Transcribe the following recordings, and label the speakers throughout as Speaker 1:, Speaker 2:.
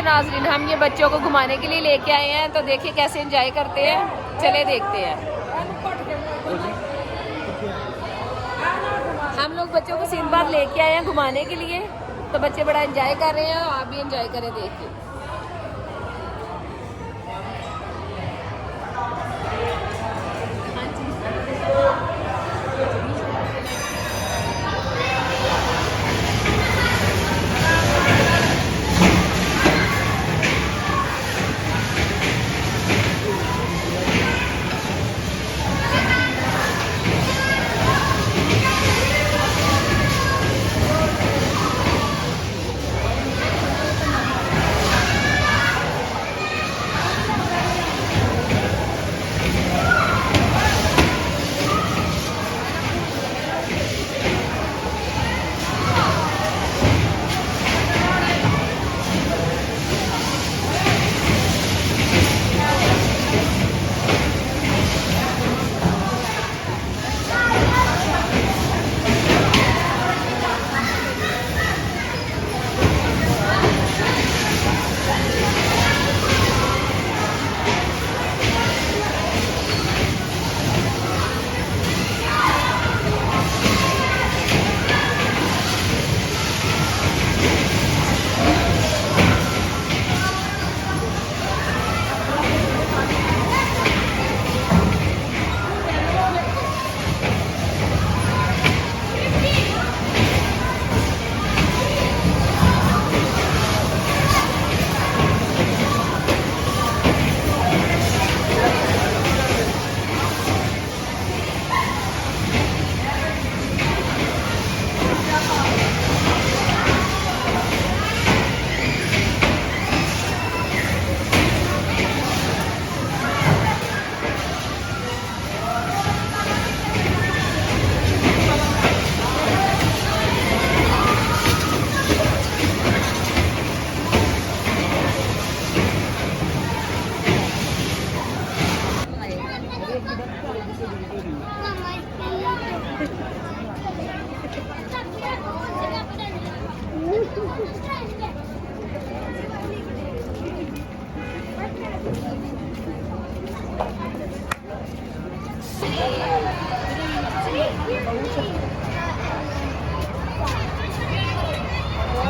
Speaker 1: नाजरीन हम ये बच्चों को घुमाने के लिए लेके आए हैं, तो देखिए कैसे एंजॉय करते हैं, चले देखते हैं। हम लोग बच्चों को सिंदबाद लेके आए हैं घुमाने के लिए, तो बच्चे बड़ा एंजॉय कर रहे हैं, आप भी एंजॉय करें देख के।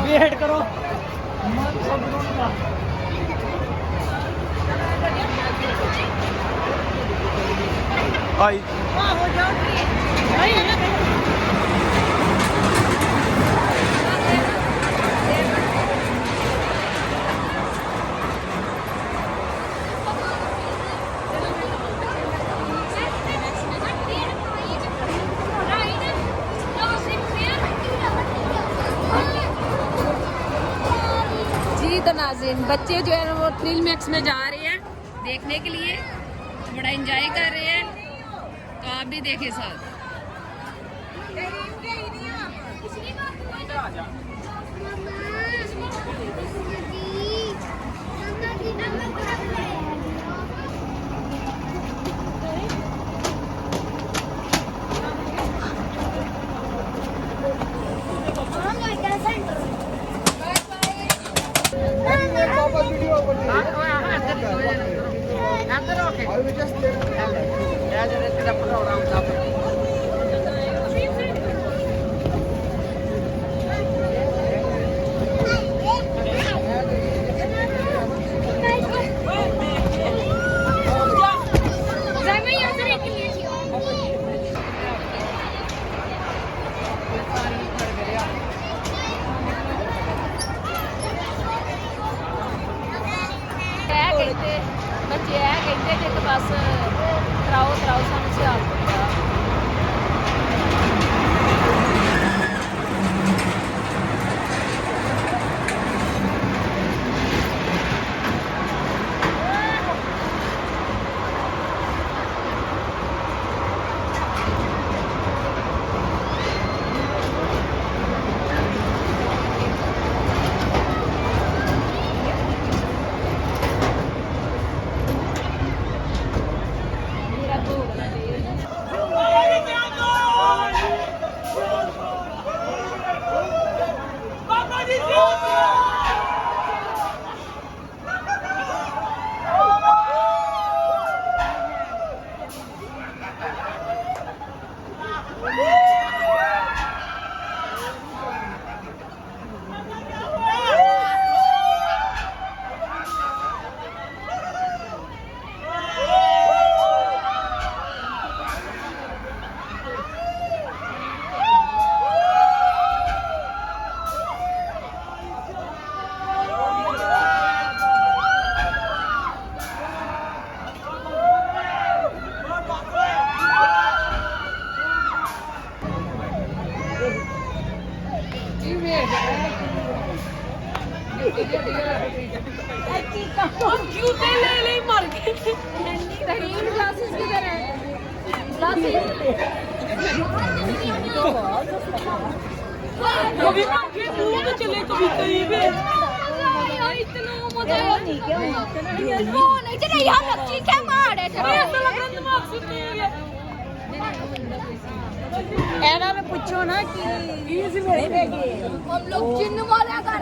Speaker 2: वेट करो
Speaker 3: हाय
Speaker 1: जी तो नाज़रीन बच्चे जो है वो थ्रिल मैक्स में जा रहे हैं देखने के लिए, बड़ा एंजॉय कर रहे हैं, तो आप भी देखें साथ। बच्चे है कहते जे कि बस कराओ कराओ सानू सियाल पड़ा।
Speaker 2: कभी तो चले कभी कहीं भी
Speaker 1: इतना मजा आया वो नहीं चले यार बच्ची क्या मार है
Speaker 2: ऐसा लग रहा दिमाग से नहीं है ऐना में पूछो ना कि
Speaker 1: हम लोग चिन्ह वाला कर